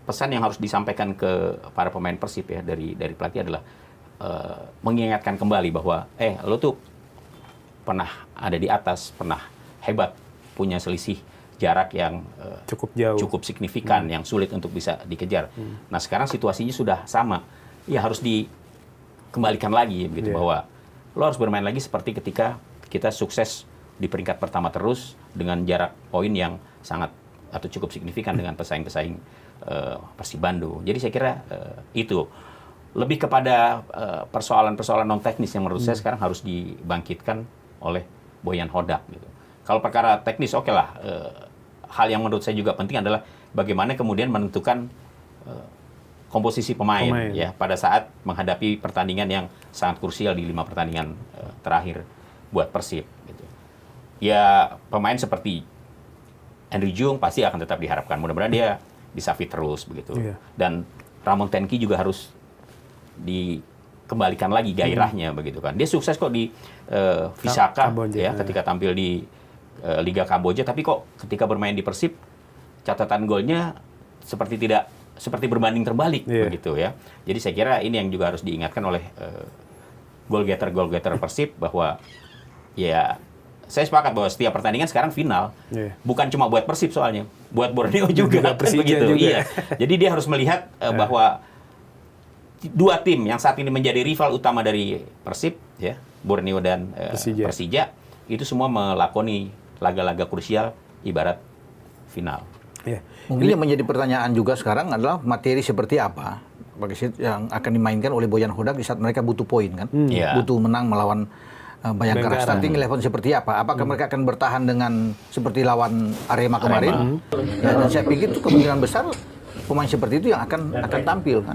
Pesan yang harus disampaikan ke para pemain Persib ya dari pelatih adalah mengingatkan kembali bahwa lo tuh pernah ada di atas, pernah hebat, punya selisih jarak yang cukup jauh, cukup signifikan, yang sulit untuk bisa dikejar. Nah sekarang situasinya sudah sama, ya harus dikembalikan lagi begitu bahwa lo harus bermain lagi seperti ketika kita sukses di peringkat pertama terus dengan jarak poin yang sangat atau cukup signifikan dengan pesaing-pesaing Persib Bandung. Jadi saya kira itu lebih kepada persoalan-persoalan non teknis yang menurut saya sekarang harus dibangkitkan oleh Boyan Hodak gitu. Kalau perkara teknis oke lah. Hal yang menurut saya juga penting adalah bagaimana kemudian menentukan komposisi pemain ya pada saat menghadapi pertandingan yang sangat krusial di 5 pertandingan terakhir buat Persib gitu. Ya pemain seperti Andrew Jung pasti akan tetap diharapkan. Mudah-mudahan dia bisa fit terus begitu. Dan Ramon Tenki juga harus dikembalikan lagi gairahnya begitu kan. Dia sukses kok di Visaka ya ketika tampil di Liga Kamboja, tapi kok ketika bermain di Persib catatan golnya seperti berbanding terbalik begitu ya. Jadi saya kira ini yang juga harus diingatkan oleh goal getter Persib bahwa ya saya sepakat bahwa setiap pertandingan sekarang final bukan cuma buat Persib soalnya, buat Borneo juga begitu. Iya. Jadi dia harus melihat bahwa dua tim yang saat ini menjadi rival utama dari Persib ya, Borneo dan Persija itu semua melakoni laga-laga krusial ibarat final. Mungkin yang menjadi pertanyaan juga sekarang adalah materi seperti apa yang akan dimainkan oleh Boyan Hodak di saat mereka butuh poin kan, butuh menang melawan Bayangkara. Starting 11 seperti apa? Apakah mereka akan bertahan dengan seperti lawan Arema kemarin? Ya, dan saya pikir itu kemungkinan besar pemain seperti itu yang akan tampil kan.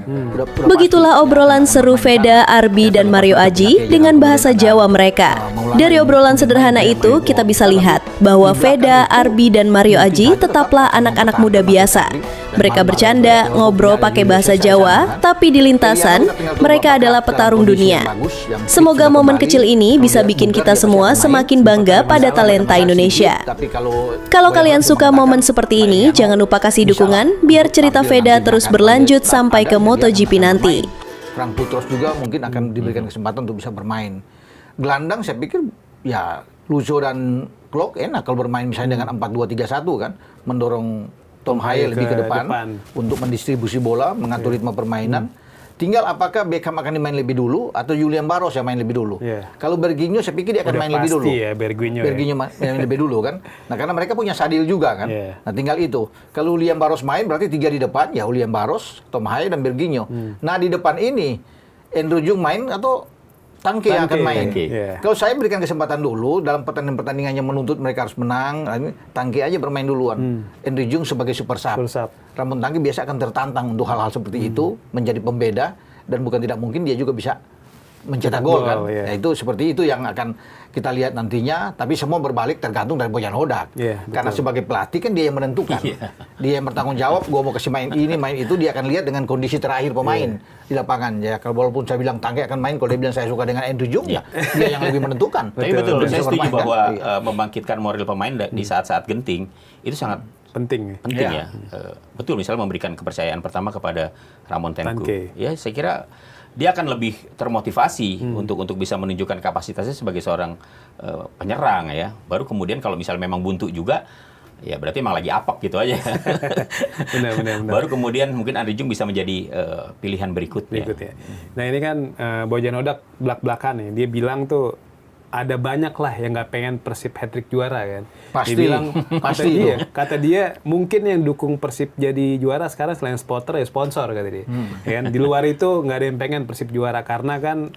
Begitulah obrolan seru Veda, Arbi, dan Mario Aji dengan bahasa Jawa mereka. Dari obrolan sederhana itu kita bisa lihat bahwa Veda, Arbi, dan Mario Aji tetaplah anak-anak muda biasa. Mereka bercanda, ngobrol pakai bahasa Jawa, tapi di lintasan mereka adalah petarung dunia. Semoga momen kecil ini bisa bikin kita semua semakin bangga pada talenta Indonesia. Kalau kalian suka momen seperti ini, jangan lupa kasih dukungan biar cerita Veda terus berlanjut sampai ke MotoGP nanti. Frank Putros juga mungkin akan diberikan kesempatan untuk bisa bermain. Gelandang saya pikir ya Luzo dan Klok enak kalau bermain misalnya dengan 4-2-3-1 kan, mendorong Tom Haye lebih ke depan untuk mendistribusi bola, mengatur ritme permainan. Tinggal apakah Beckham akan dimain lebih dulu atau Julian Barros yang main lebih dulu. Kalau Berginho saya pikir dia akan main lebih dulu. Ya, Berginho main lebih dulu kan. Nah karena mereka punya Sadil juga kan. Nah tinggal itu. Kalau Julian Barros main berarti 3 di depan ya Julian Barros, Tom Haye dan Berginho. Nah di depan ini Andrew Jung main atau Tangke yang akan main. Kalau saya berikan kesempatan dulu dalam pertandingan yang menuntut mereka harus menang, Tangke aja bermain duluan. Andrew Jung sebagai super sub. Ramon Tangke biasa akan tertantang untuk hal-hal seperti itu, menjadi pembeda dan bukan tidak mungkin dia juga bisa mencetak gol kan. Ya, itu seperti itu yang akan kita lihat nantinya, tapi semua berbalik tergantung dari Boyan Hodak. Karena sebagai pelatih kan dia yang menentukan. Dia yang bertanggung jawab, gua mau kasih main ini, main itu, dia akan lihat dengan kondisi terakhir pemain di lapangan. Ya, kalau walaupun saya bilang Tangke akan main, kalau dia bilang saya suka dengan Andrew Jung, ya dia yang lebih menentukan. Tapi betul, saya setuju bahwa membangkitkan moral pemain di saat-saat genting itu sangat penting ya. Betul, misalnya memberikan kepercayaan pertama kepada Ramon Tenku. Ya, saya kira dia akan lebih termotivasi untuk bisa menunjukkan kapasitasnya sebagai seorang penyerang ya. Baru kemudian kalau misalnya memang buntu juga, ya berarti emang lagi apok gitu aja. benar. Baru kemudian mungkin Andrew Jung bisa menjadi pilihan berikutnya. Nah ini kan Boyan Hodak belak-belakan ya. Dia bilang tuh ada banyak lah yang nggak pengen Persib hat-trick juara kan. Pasti. Dia bilang, kata dia mungkin yang dukung Persib jadi juara sekarang selain supporter ya sponsor kata dia. Kan di luar itu nggak ada yang pengen Persib juara karena kan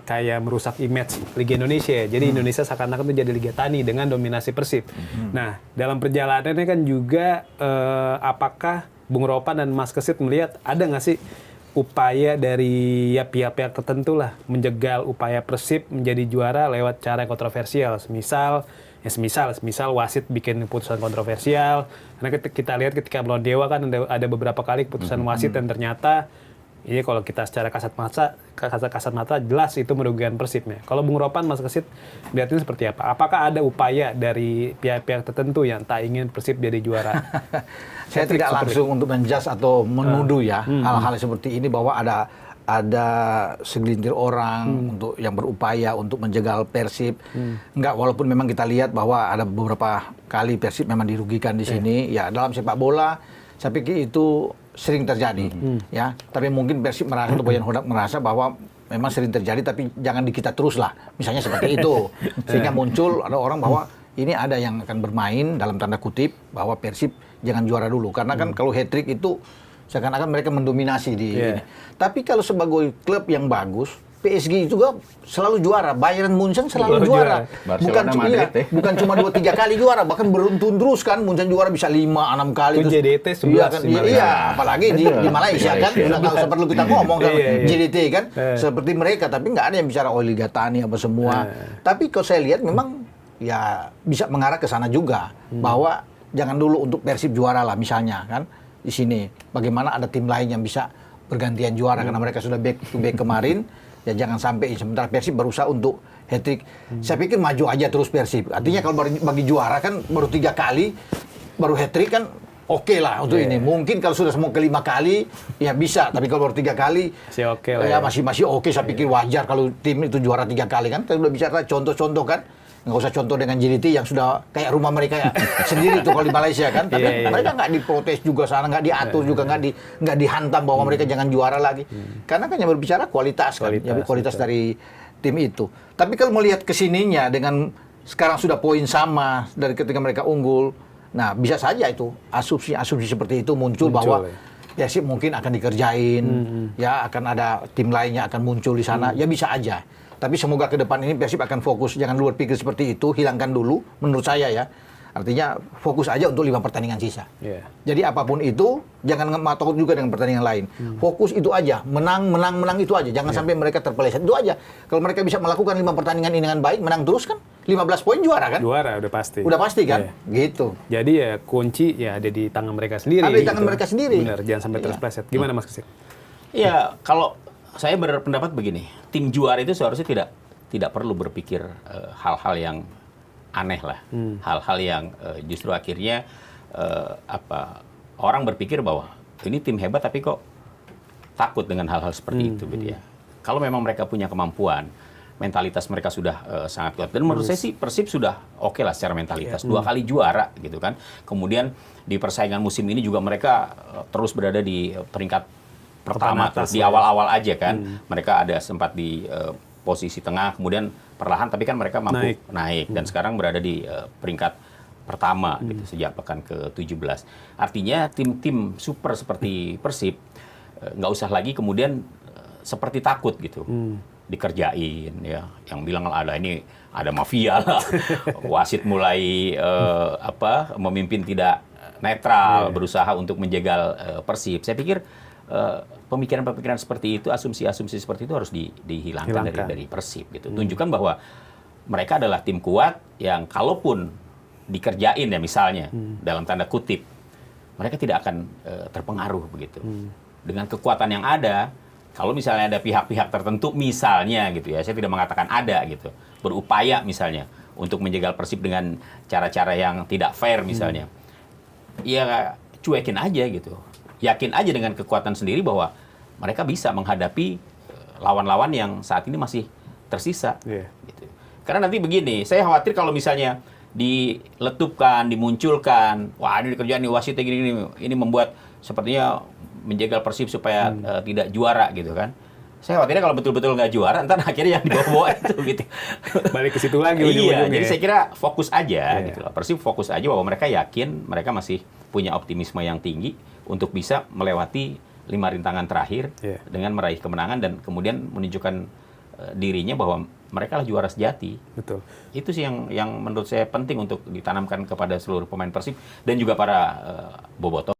kayak merusak image Liga Indonesia. Jadi Indonesia seakan-akan itu jadi Liga Tani dengan dominasi Persib. Nah dalam perjalanannya kan juga apakah Bung Ropan dan Mas Kesit melihat ada nggak sih upaya dari ya pihak-pihak tertentu lah menjegal upaya Persib menjadi juara lewat cara yang kontroversial. Semisal wasit bikin putusan kontroversial. Karena kita lihat ketika melawan Dewa kan ada beberapa kali putusan wasit dan ternyata Ini kalau kita secara kasat mata jelas itu merugikan Persibnya. Kalau Bung Ropan, Mas Kesit, lihatnya seperti apa? Apakah ada upaya dari pihak-pihak tertentu yang tak ingin Persib jadi juara? Saya tidak langsung untuk menjudge atau menuduh ya hal-hal seperti ini bahwa ada segelintir orang untuk yang berupaya untuk menjegal Persib. Enggak, walaupun memang kita lihat bahwa ada beberapa kali Persib memang dirugikan di sini. Ya, dalam sepak bola saya pikir itu sering terjadi, ya. Tapi mungkin Persib merasa atau Boyan Hodak merasa bahwa memang sering terjadi, tapi jangan di kita terus lah. Misalnya seperti itu, sehingga muncul ada orang bahwa ini ada yang akan bermain dalam tanda kutip bahwa Persib jangan juara dulu, karena kan kalau hat-trick itu seakan-akan mereka mendominasi di ini. Tapi kalau sebagai klub yang bagus, PSG juga selalu juara, Bayern Munchen selalu juara. Bukan cuma 2-3 kali juara, bahkan beruntun terus kan. Munchen juara bisa 5-6 kali. Itu JDT 11. Iya, apalagi di Malaysia kan. Nggak usah perlu kita ngomong kan, JDT kan. Seperti mereka, tapi nggak ada yang bicara Oli Gatani apa semua. Tapi kalau saya lihat memang ya bisa mengarah ke sana juga. Bahwa jangan dulu untuk Persib juara lah misalnya kan. Di sini, bagaimana ada tim lain yang bisa bergantian juara karena mereka sudah back to back kemarin. Ya jangan sampai sementara Persib berusaha untuk hat-trick. Saya pikir maju aja terus Persib. Artinya kalau bagi juara kan baru 3 kali, baru hat-trick kan oke lah untuk ini. Mungkin kalau sudah semua ke 5 kali, ya bisa. Tapi kalau baru 3 kali, masih oke lah. Ya masih oke. Saya pikir wajar kalau tim itu juara 3 kali kan. Kita udah bicara contoh-contoh kan. Nggak usah contoh dengan JDT yang sudah kayak rumah mereka ya sendiri tuh kalau di Malaysia kan. Tapi mereka nggak diprotes juga sana, nggak diatur juga, nggak dihantam bahwa mereka jangan juara lagi. Karena kan yang berbicara kualitas kan, kualitas dari tim itu. Tapi kalau melihat kesininya dengan sekarang sudah poin sama dari ketika mereka unggul, nah bisa saja itu asumsi seperti itu muncul bahwa Persib mungkin akan dikerjain, ya akan ada tim lainnya akan muncul di sana, ya bisa aja. Tapi semoga ke depan ini Persib akan fokus, jangan luar pikir seperti itu, hilangkan dulu menurut saya ya. Artinya fokus aja untuk 5 pertandingan sisa. Jadi apapun itu, jangan takut juga dengan pertandingan lain. Fokus itu aja, menang itu aja. Jangan sampai mereka terpeleset, itu aja. Kalau mereka bisa melakukan 5 pertandingan ini dengan baik, menang terus kan, 15 poin juara kan? Juara, udah pasti. Udah pasti kan? Gitu. Jadi ya kunci ya ada di tangan mereka sendiri. Ada di tangan mereka sendiri. Benar, jangan sampai terpeleset. Gimana Mas Kesit? Ya, kalau saya berpendapat begini, tim juara itu seharusnya tidak perlu berpikir hal-hal yang aneh lah, hal-hal yang justru akhirnya orang berpikir bahwa ini tim hebat tapi kok takut dengan hal-hal seperti itu gitu ya. Kalau memang mereka punya kemampuan, mentalitas mereka sudah sangat kuat, dan menurut saya sih Persib sudah oke lah secara mentalitas, 2 kali juara gitu kan. Kemudian di persaingan musim ini juga mereka terus berada di peringkat pertama di awal-awal aja kan. Mereka ada sempat di posisi tengah, kemudian perlahan tapi kan mereka mampu naik dan sekarang berada di peringkat pertama gitu sejak pekan ke-17. Artinya tim-tim super seperti Persib nggak usah lagi kemudian seperti takut gitu. Dikerjain ya, yang bilang ada mafia lah. Wasit mulai memimpin tidak netral, berusaha untuk menjegal Persib. Saya pikir pemikiran-pemikiran seperti itu, asumsi-asumsi seperti itu harus dihilangkan dari Persib gitu. Tunjukkan bahwa mereka adalah tim kuat yang kalaupun dikerjain ya misalnya dalam tanda kutip, mereka tidak akan terpengaruh begitu. Dengan kekuatan yang ada, kalau misalnya ada pihak-pihak tertentu misalnya gitu ya, saya tidak mengatakan ada gitu, berupaya misalnya untuk menjegal Persib dengan cara-cara yang tidak fair misalnya, ya cuekin aja gitu. Yakin aja dengan kekuatan sendiri bahwa mereka bisa menghadapi lawan-lawan yang saat ini masih tersisa. Gitu. Karena nanti begini, saya khawatir kalau misalnya diletupkan, dimunculkan, wah ini kerjaan nih wasitnya gini-gini, ini membuat sepertinya menjegal Persib supaya tidak juara gitu kan. Saya khawatirnya kalau betul-betul nggak juara, ntar akhirnya yang dibawa-bawa itu gitu. Balik ke situ lagi. Iya, jadi saya kira fokus aja gitu loh. Persib fokus aja bahwa mereka yakin mereka masih punya optimisme yang tinggi untuk bisa melewati 5 rintangan terakhir dengan meraih kemenangan dan kemudian menunjukkan dirinya bahwa mereka lah juara sejati. Betul. Itu sih yang menurut saya penting untuk ditanamkan kepada seluruh pemain Persib dan juga para bobotoh.